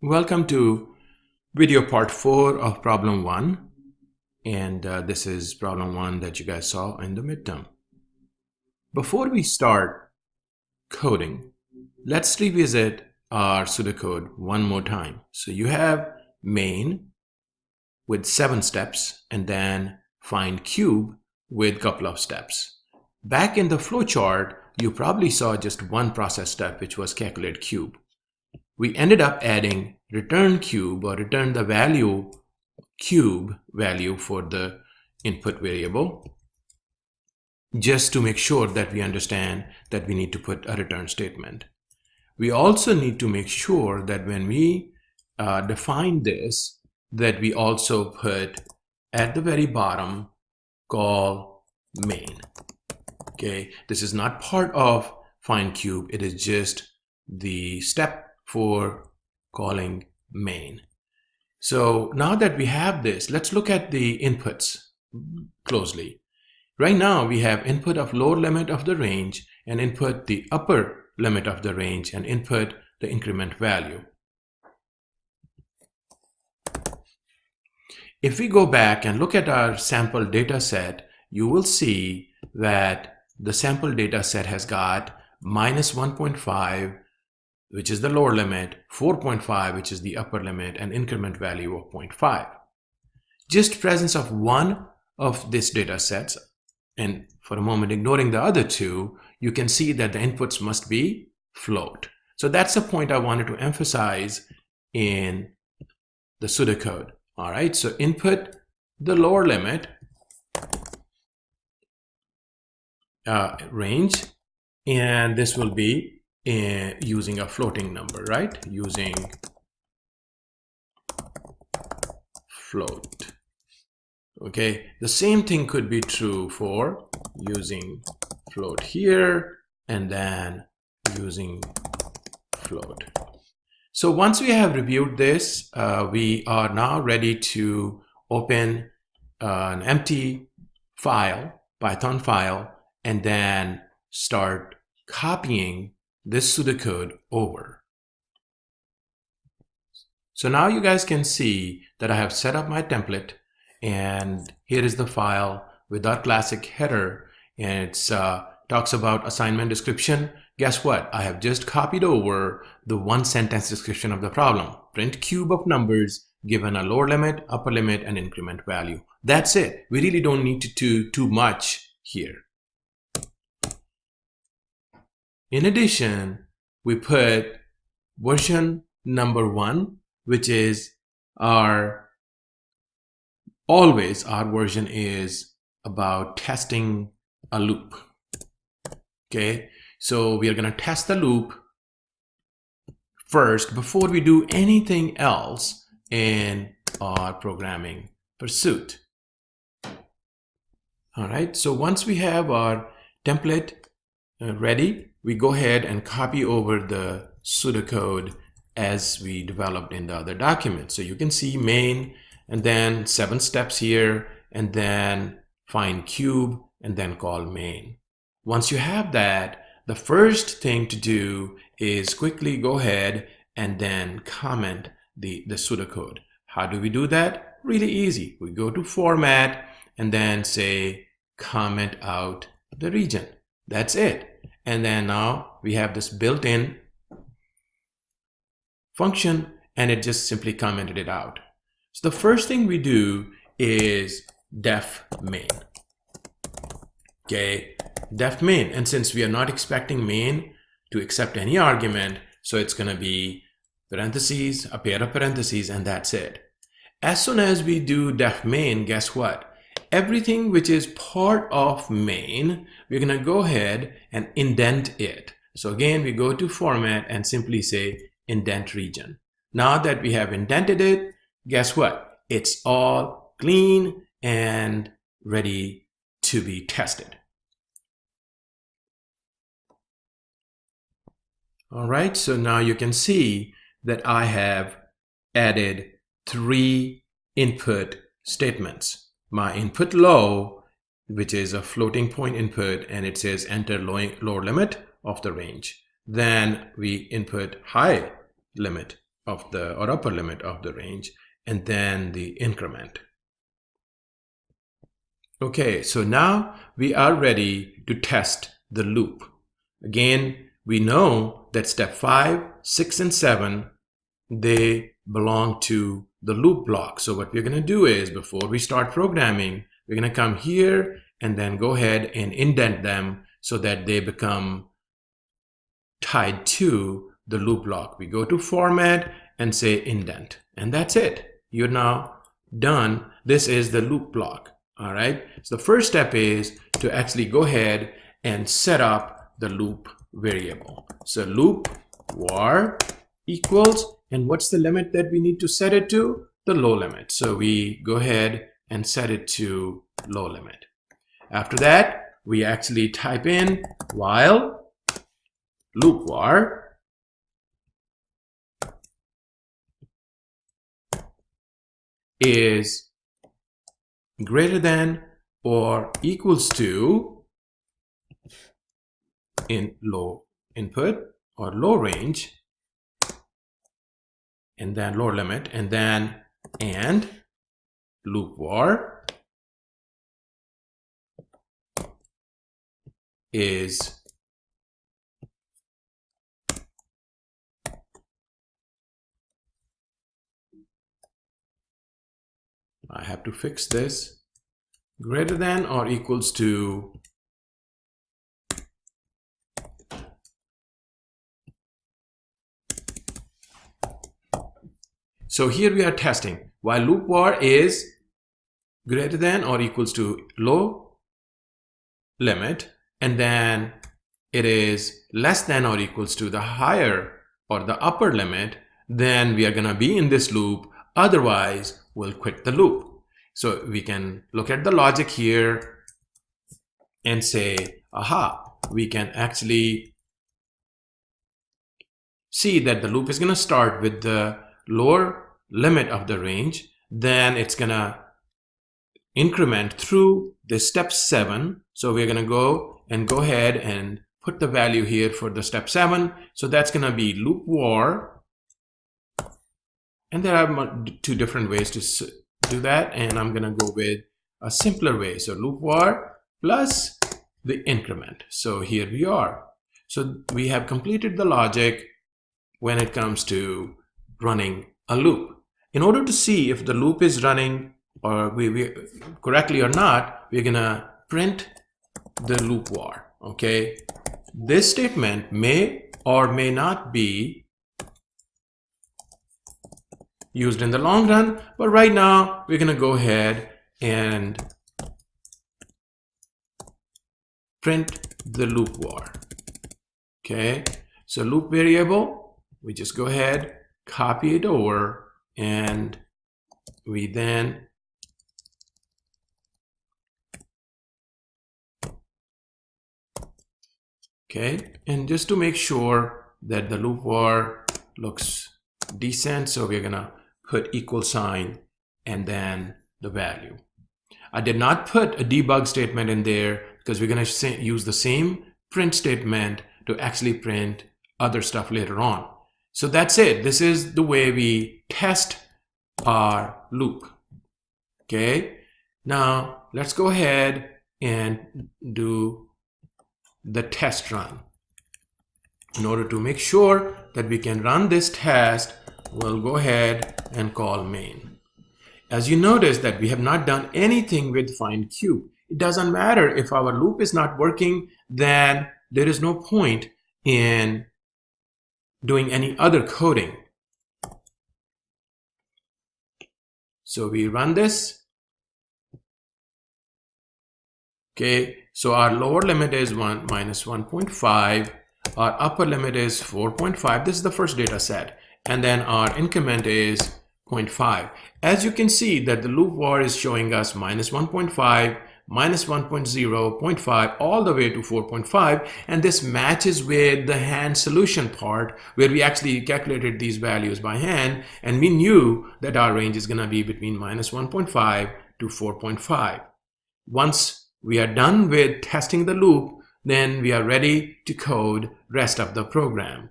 Welcome to video part 4 of problem 1, and this is problem 1 that you guys saw in the midterm. Before we start coding, let's revisit our pseudocode one more time. So you have main with 7 steps and then find cube with couple of steps. Back in the flowchart, you probably saw just one process step, which was calculate cube. We ended up adding return cube or return the value cube value for the input variable, just to make sure that we understand that we need to put a return statement. We also need to make sure that when we define this, that we also put at the very bottom call main. Okay, this is not part of find cube, it is just the step for calling main. So now that we have this, let's look at the inputs closely. Right now we have input of lower limit of the range and input the upper limit of the range and input the increment value. If we go back and look at our sample data set, you will see that the sample data set has got minus 1.5, which is the lower limit, 4.5, which is the upper limit, and increment value of 0.5. Just presence of one of these data sets, and for a moment ignoring the other two, you can see that the inputs must be float. So that's the point I wanted to emphasize in the pseudocode. All right, so input the lower limit range, and this will be using a floating number, right? Using float. Okay, the same thing could be true for using float here and then using float. So once we have reviewed this, we are now ready to open an empty file, Python file, and then start copying this pseudocode over. So now you guys can see that I have set up my template, and here is the file with our classic header, and it talks about assignment description. Guess what? I have just copied over the one sentence description of the problem. Print cube of numbers given a lower limit, upper limit, and increment value. That's it. We really don't need to do too much here. In addition, we put version number 1, which is always our version is about testing a loop. Okay, so we are going to test the loop first before we do anything else in our programming pursuit. All right, so once we have our template ready, we go ahead and copy over the pseudocode as we developed in the other document. So you can see main, and then 7 steps here, and then find cube, and then call main. Once you have that, the first thing to do is quickly go ahead and then comment the pseudocode. How do we do that? Really easy. We go to format and then say comment out the region. That's it. And then now we have this built-in function, and it just simply commented it out. So the first thing we do is def main. Okay, def main, and since we are not expecting main to accept any argument, so it's going to be parentheses, a pair of parentheses, and that's it. As soon as we do def main, guess what? Everything which is part of main, we're going to go ahead and indent it. So again, we go to format and simply say indent region. Now that we have indented it, guess what? It's all clean and ready to be tested. All right, so now you can see that I have added 3 input statements. My input low, which is a floating point input, and it says enter lower limit of the range. Then we input high limit of the, or upper limit of the range, and then the increment. Okay, so now we are ready to test the loop. Again, we know that step 5, 6, and 7, they belong to the loop block. So what we're going to do is, before we start programming, we're going to come here and then go ahead and indent them so that they become tied to the loop block. We go to Format and say Indent, and that's it. You're now done. This is the loop block. All right. So the first step is to actually go ahead and set up the loop variable. So loop var equals, and what's the limit that we need to set it to? The low limit. So we go ahead and set it to low limit. After that, we actually type in while loop var is greater than or equals to in low input or low range, and then lower limit, and then and loop var is I have to fix this, greater than or equals to so here we are testing while loop var is greater than or equals to low limit, and then it is less than or equals to the higher or the upper limit, then we are going to be in this loop. Otherwise, we'll quit the loop. So we can look at the logic here and say, aha, we can actually see that the loop is going to start with the lower limit of the range. Then it's going to increment through the step 7. So we're going to go ahead and put the value here for the step 7. So that's going to be loop var. And there are 2 different ways to do that, and I'm going to go with a simpler way. So loop var plus the increment. So here we are. So we have completed the logic when it comes to running a loop. In order to see if the loop is running or we correctly or not, we're going to print the loop var. Okay, this statement may or may not be used in the long run, but right now we're going to go ahead and print the loop var. Okay, so loop variable, we just go ahead, copy it over, and we then okay, and just to make sure that the loop var looks decent, so we're gonna put equal sign and then the value. I did not put a debug statement in there because we're gonna use the same print statement to actually print other stuff later on. So that's it. This is the way we test our loop. Okay, now let's go ahead and do the test run. In order to make sure that we can run this test, we'll go ahead and call main. As you notice that we have not done anything with find cube. It doesn't matter if our loop is not working, then there is no point in doing any other coding. So we run this. Okay, so our lower limit is minus 1.5. Our upper limit is 4.5. This is the first data set. And then our increment is 0.5. As you can see that the loop var is showing us minus 1.5, minus 1.0, 0.5, all the way to 4.5. And this matches with the hand solution part where we actually calculated these values by hand. And we knew that our range is going to be between minus 1.5 to 4.5. Once we are done with testing the loop, then we are ready to code rest of the program.